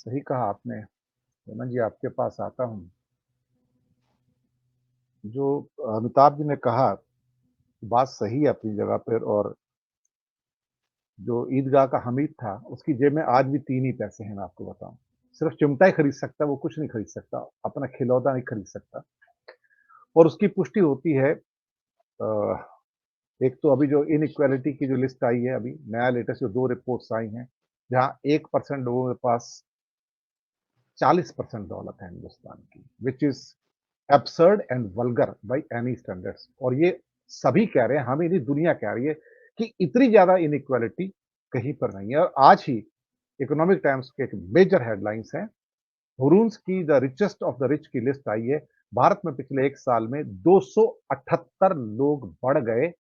सही कहा आपने। हेमंत जी, आपके पास आता हूँ। जो अमिताभ जी ने कहा, बात सही है अपनी जगह पर। और जो ईदगाह का हमीद था, उसकी जेब में आज भी 3 ही पैसे हैं, मैं आपको बताऊँ। सिर्फ़ चिमटा ही खरीद सकता है, वो कुछ नहीं खरीद सकता, अपना खिलौना नहीं खरीद सकता। और उसकी पुष्टि होती है एक तो अभी जो इनइक्वालिटी की जो लिस्ट आई है अभी, नया लेटेस्ट जो 2 रिपोर्ट्स आई हैं, जहाँ 1% लोगों के पास 40% दौलत है हिंदुस्तान की, which is absurd and vulgar by any standards. और ये सभी कह रहे हैं, हम ही नहीं, दुनिया कह रही है कि इतनी ज़्यादा इनइक्वालिटी कहीं पर नहीं है। और आज ही इकोनॉमिक टाइम्स के एक मेजर हेडलाइन्स हैं, हुरून्स की the richest of the rich की लिस्ट आई है। भारत में पिछले 1 साल में 278 लोग बढ़ गए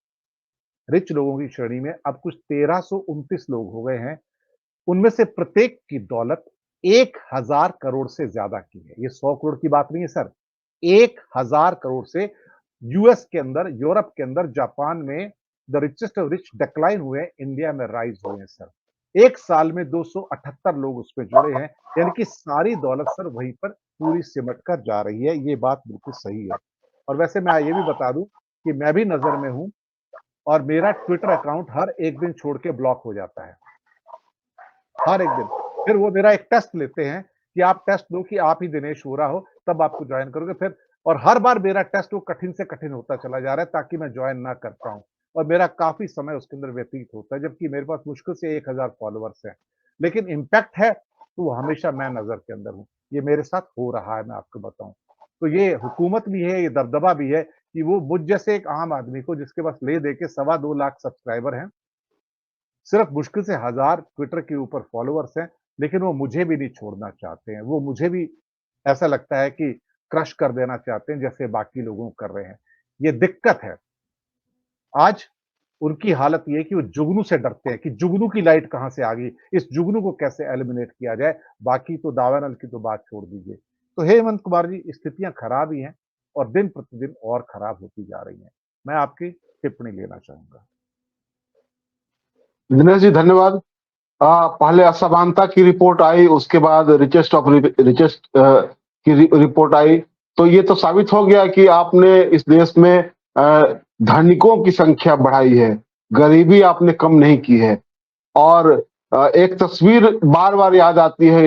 रिच लोगों की श्रेणी में, अब कुछ 1329 लोग हो गए हैं। उनमें से प्रत्येक की दौलत 1000 करोड़ से ज्यादा की है। ये 100 करोड़ की बात नहीं है सर, 1000 करोड़ से। यूएस के अंदर, यूरोप के अंदर, जापान में the richest of rich decline हुए हैं, इंडिया में राइज हुए हैं सर। 1 साल में 278 लोग उसमें जुड़े हैं, यानी कि सारी दौलत सर वहीं पर पूरी सिमट कर जा रही है। ये बात बिल्कुल सही है। और वैसे मैं ये भी बता दूं कि मैं भी नजर में हूं, और मेरा ट्विटर अकाउंट हर एक दिन छोड़ के ब्लॉक हो जाता है, हर एक दिन। फिर वो मेरा एक टेस्ट लेते हैं कि आप टेस्ट दो कि आप ही दिनेश वोरा हो, तब आपको ज्वाइन करोगे। फिर और हर बार मेरा टेस्ट वो कठिन से कठिन होता चला जा रहा है ताकि मैं ज्वाइन ना कर पाऊं। और मेरा काफी समय उसके अंदर व्यतीत होता है, जबकि मेरे पास मुश्किल से 1000 फॉलोअर्स हैं। लेकिन इम्पैक्ट है तो वो हमेशा मैं नजर के अंदर हूं। ये मेरे साथ हो रहा है, मैं आपको बताऊं। तो ये हुकूमत भी है, ये दबदबा भी है कि वो मुझ जैसे एक आम आदमी को, जिसके पास ले दे के 2.25 लाख सब्सक्राइबर हैं, सिर्फ मुश्किल से 1000 ट्विटर के ऊपर फॉलोअर्स हैं, लेकिन वो मुझे भी नहीं छोड़ना चाहते हैं। वो मुझे भी ऐसा लगता है कि क्रश कर देना चाहते हैं, जैसे बाकी लोगों को कर रहे हैं। ये दिक्कत है। आज उनकी हालत ये है कि वो जुगनू से डरते हैं कि जुगनू की लाइट कहां से आ गई, इस जुगनू को कैसे एलिमिनेट किया जाए। बाकी तो दावानल की तो बात छोड़ दीजिए। तो हे हेमंत कुमार जी, स्थितियां खराब ही हैं और दिन प्रतिदिन और खराब होती जा रही हैं। मैं आपकी टिप्पणी लेना चाहूंगा। दिनेश जी धन्यवाद। पहले असमानता की रिपोर्ट आई, उसके बाद रिचेस्ट ऑफ रिचेस्ट की रिपोर्ट आई। तो ये तो साबित हो गया कि आपने इस देश में धनिकों की संख्या बढ़ाई है, गरीबी आपने कम नहीं की है। और एक तस्वीर बार बार याद आती है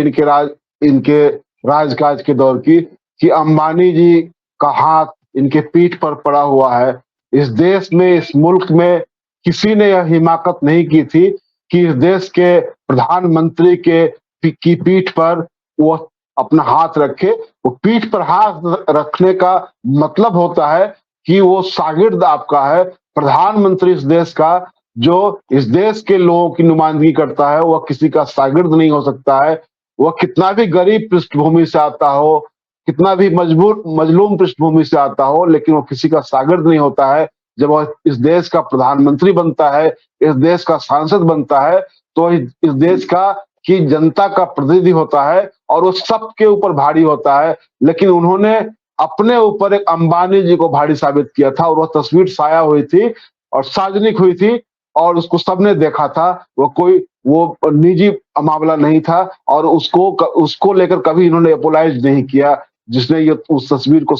इनके राजकाज के दौर की, कि अंबानी जी का हाथ इनके पीठ पर पड़ा हुआ है। इस देश में, इस मुल्क में किसी ने यह हिमाकत नहीं की थी कि इस देश के प्रधानमंत्री की पीठ पर वो अपना हाथ रखे। वो पीठ पर हाथ रखने का मतलब होता है कि वो शागिर्द आपका है। प्रधानमंत्री इस देश का, जो इस देश के लोगों की नुमाइंदगी करता है, वह किसी का शागिर्द नहीं हो सकता है। वह कितना भी गरीब पृष्ठभूमि से आता हो, कितना भी मजलूम पृष्ठभूमि से आता हो, लेकिन वो किसी का शागिर्द नहीं होता है। जब वह इस देश का प्रधानमंत्री बनता है, इस देश का सांसद बनता है, तो इस देश का की जनता का प्रतिनिधि होता है और वो सबके ऊपर भारी होता है। लेकिन उन्होंने अपने ऊपर एक अंबानी जी को भारी साबित किया था, और वह तस्वीर साया हुई थी और सार्वजनिक हुई थी और उसको सबने देखा था। वो निजी मामला नहीं था, और उसको लेकर कभी इन्होंने अपोलाइज नहीं किया, जिसने ये उस तस्वीर को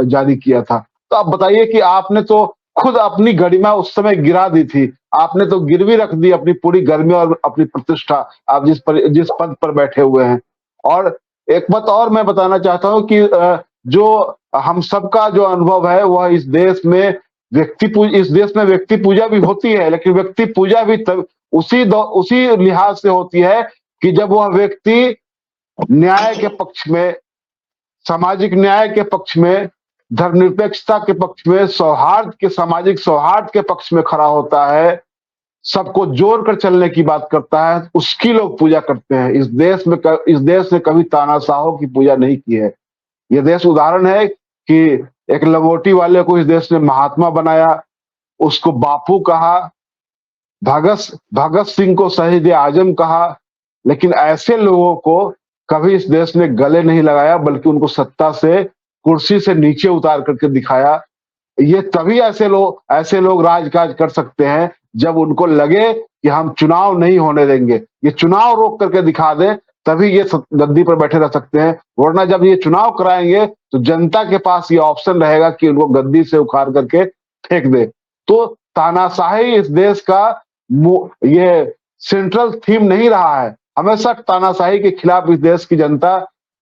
जारी किया था। तो आप बताइए कि आपने तो खुद अपनी गरिमा उस समय गिरा दी थी। आपने तो गिरवी रख दी अपनी पूरी गर्मी और अपनी प्रतिष्ठा, आप जिस पद पर बैठे हुए हैं। और एक बात और मैं बताना चाहता हूं कि जो हम सबका जो अनुभव है, वह इस देश में व्यक्ति पूजा भी होती है, लेकिन व्यक्ति पूजा भी तब उसी लिहाज से होती है कि जब वह व्यक्ति न्याय के पक्ष में, सामाजिक न्याय के पक्ष में, धर्मनिरपेक्षता के पक्ष में, सामाजिक सौहार्द के पक्ष में खड़ा होता है, सबको जोड़कर चलने की बात करता है, उसकी लोग पूजा करते हैं। इस देश ने कभी तानाशाहों की पूजा नहीं की है। यह देश उदाहरण है कि एक लंगोटी वाले को इस देश ने महात्मा बनाया, उसको बापू कहा, भगत सिंह को शहीद आजम कहा, लेकिन ऐसे लोगों को कभी इस देश ने गले नहीं लगाया, बल्कि उनको सत्ता से, कुर्सी से नीचे उतार करके दिखाया। ये तभी ऐसे लोग राजकाज कर सकते हैं जब उनको लगे कि हम चुनाव नहीं होने देंगे। ये चुनाव रोक करके दिखा दें तभी ये गद्दी पर बैठे रह सकते हैं, वरना जब ये चुनाव कराएंगे तो जनता के पास ये ऑप्शन रहेगा कि उनको गद्दी से उखाड़ करके फेंक दे। तो तानाशाही इस देश का ये सेंट्रल थीम नहीं रहा है। हमेशा तानाशाही के खिलाफ इस देश की जनता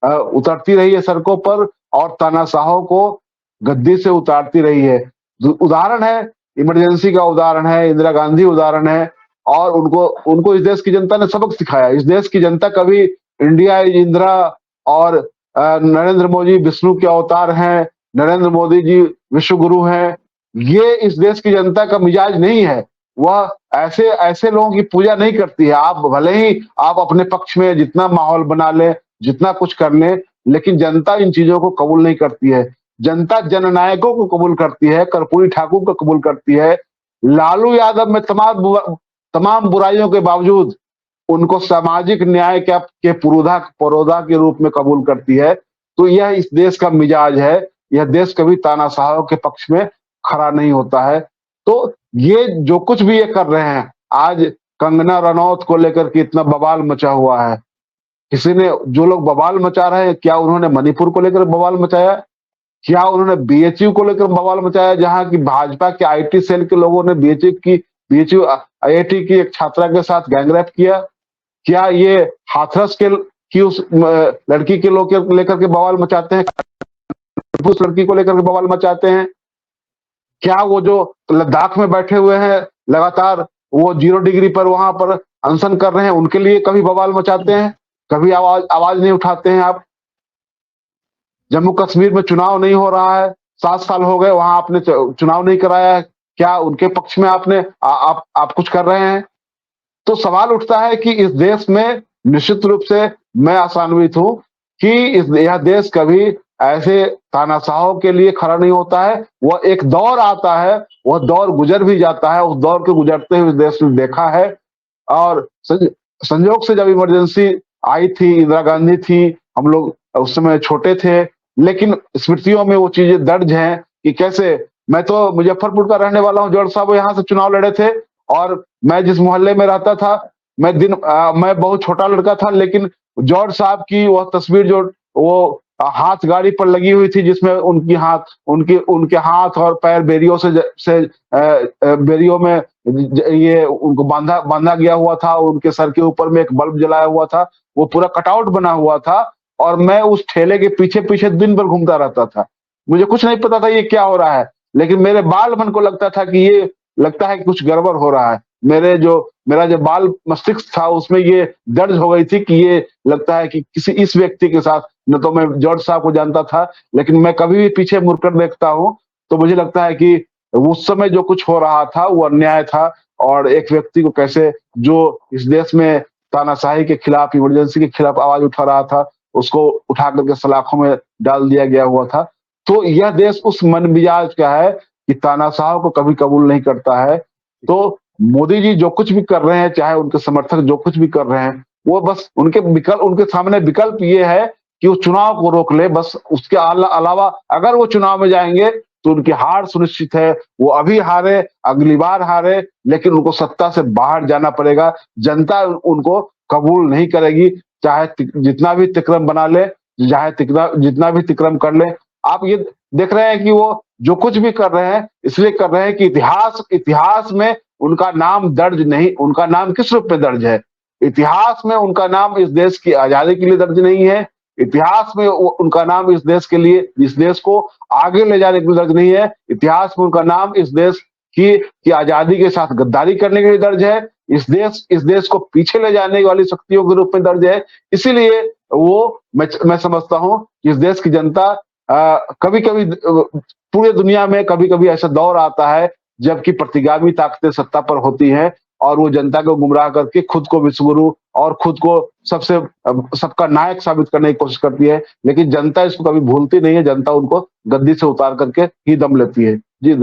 उतरती रही है सड़कों पर और तानाशाहों को गद्दी से उतारती रही है। उदाहरण है, इमरजेंसी का उदाहरण है, इंदिरा गांधी उदाहरण है, और उनको इस देश की जनता ने सबक सिखाया। इस देश की जनता कभी इंडिया इज इंदिरा और नरेंद्र मोदी विष्णु के अवतार हैं, नरेंद्र मोदी जी विश्व गुरु हैं, ये इस देश की जनता का मिजाज नहीं है। वह ऐसे ऐसे लोगों की पूजा नहीं करती है। आप भले ही आप अपने पक्ष में जितना माहौल बना लें, जितना कुछ कर लें, लेकिन जनता इन चीजों को कबूल नहीं करती है। जनता जननायकों को कबूल करती है, कर्पूरी ठाकुर को कबूल करती है। लालू यादव में तमाम बुराइयों के बावजूद उनको सामाजिक न्याय के पुरोधा के रूप में कबूल करती है। तो यह इस देश का मिजाज है। यह देश कभी तानाशाहों के पक्ष में खड़ा नहीं होता है। तो ये जो कुछ भी ये कर रहे हैं, आज कंगना रनौत को लेकर के इतना बवाल मचा हुआ है। किसी ने, जो लोग बवाल मचा रहे हैं, क्या उन्होंने मणिपुर को लेकर बवाल मचाया? क्या उन्होंने बीएचयू को लेकर बवाल मचाया, जहां की भाजपा के आईटी सेल के लोगों ने बीएचयू आईआईटी की एक छात्रा के साथ गैंगरेप किया? क्या ये हाथरस की उस लड़की के लोग लेकर के बवाल मचाते हैं? उस लड़की को लेकर के बवाल मचाते हैं? क्या वो जो लद्दाख में बैठे हुए हैं, लगातार वो 0 डिग्री पर वहां पर अनशन कर रहे हैं, उनके लिए कभी बवाल मचाते हैं? कभी आवाज नहीं उठाते हैं आप? जम्मू कश्मीर में चुनाव नहीं हो रहा है, 7 साल हो गए, वहां आपने चुनाव नहीं कराया है, क्या उनके पक्ष में आप कुछ कर रहे हैं? तो सवाल उठता है कि इस देश में निश्चित रूप से मैं आशान्वित हूं कि यह देश कभी ऐसे तानाशाहों के लिए खड़ा नहीं होता है। वह एक दौर आता है, वह दौर गुजर भी जाता है। उस दौर के गुजरते हुए देश ने देखा है, और संयोग से जब इमरजेंसी आई थी, इंदिरा गांधी थी, हम लोग उस समय छोटे थे, लेकिन स्मृतियों में वो चीजें दर्ज हैं कि कैसे, मैं तो मुजफ्फरपुर का रहने वाला हूँ, जॉर्ज साहब यहाँ से चुनाव लड़े थे, और मैं जिस मोहल्ले में रहता था, मैं बहुत छोटा लड़का था, लेकिन जॉर्ज साहब की वह तस्वीर जो वो हाथ गाड़ी पर लगी हुई थी, जिसमें उनके हाथ और पैर बेरियों से बेरियों में ये उनको बांधा गया हुआ था, उनके सर के ऊपर में एक बल्ब जलाया हुआ था, वो पूरा कटआउट बना हुआ था, और मैं उस ठेले के पीछे पीछे दिन भर घूमता रहता था। मुझे कुछ नहीं पता था ये क्या हो रहा है, लेकिन मेरे बाल मन को लगता था कि ये लगता है कि कुछ गड़बड़ हो रहा है। मेरा जो बाल मस्तिष्क था, उसमें ये दर्ज हो गई थी कि ये लगता है कि किसी इस व्यक्ति के साथ, न तो मैं जॉर्ज साहब को जानता था, लेकिन मैं कभी भी पीछे मुड़कर देखता हूँ तो मुझे लगता है कि उस समय जो कुछ हो रहा था वो अन्याय था, और एक व्यक्ति को कैसे, जो इस देश में तानाशाही के खिलाफ, इमरजेंसी के खिलाफ आवाज उठा रहा था, उसको उठा करके सलाखों में डाल दिया गया हुआ था। तो यह देश उस मन मिजाज का है कि तानाशाह को कभी कबूल नहीं करता है। तो मोदी जी जो कुछ भी कर रहे हैं, चाहे उनके समर्थक जो कुछ भी कर रहे हैं, वो बस उनके सामने विकल्प ये है कि वो चुनाव को रोक ले, बस उसके अलावा अगर वो चुनाव में जाएंगे तो उनकी हार सुनिश्चित है। वो अभी हारे, अगली बार हारे, लेकिन उनको सत्ता से बाहर जाना पड़ेगा। जनता उनको कबूल नहीं करेगी, चाहे जितना भी तिक्रम बना ले, चाहे जितना भी तिक्रम कर ले। आप ये देख रहे हैं कि वो जो कुछ भी कर रहे हैं, इसलिए कर रहे हैं कि इतिहास में उनका नाम दर्ज नहीं, उनका नाम किस रूप में दर्ज है? इतिहास में उनका नाम इस देश की आजादी के लिए दर्ज नहीं है। इतिहास में उनका नाम इस देश को आगे ले जाने के लिए दर्ज नहीं है। इतिहास में उनका नाम इस देश की आजादी के साथ गद्दारी करने के लिए दर्ज है। इस देश को पीछे ले जाने वाली शक्तियों के रूप में दर्ज है। इसीलिए मैं समझता हूं कि इस देश की जनता कभी-कभी पूरे दुनिया में कभी-कभी ऐसा दौर आता है जबकि प्रतिगामी ताकतें सत्ता पर होती हैं, और वो जनता को गुमराह करके खुद को विश्वगुरु और खुद को सबका नायक साबित करने की कोशिश करती है। लेकिन जनता इसको कभी भूलती नहीं है। जनता उनको गद्दी से उतार करके ही दम लेती है। जी।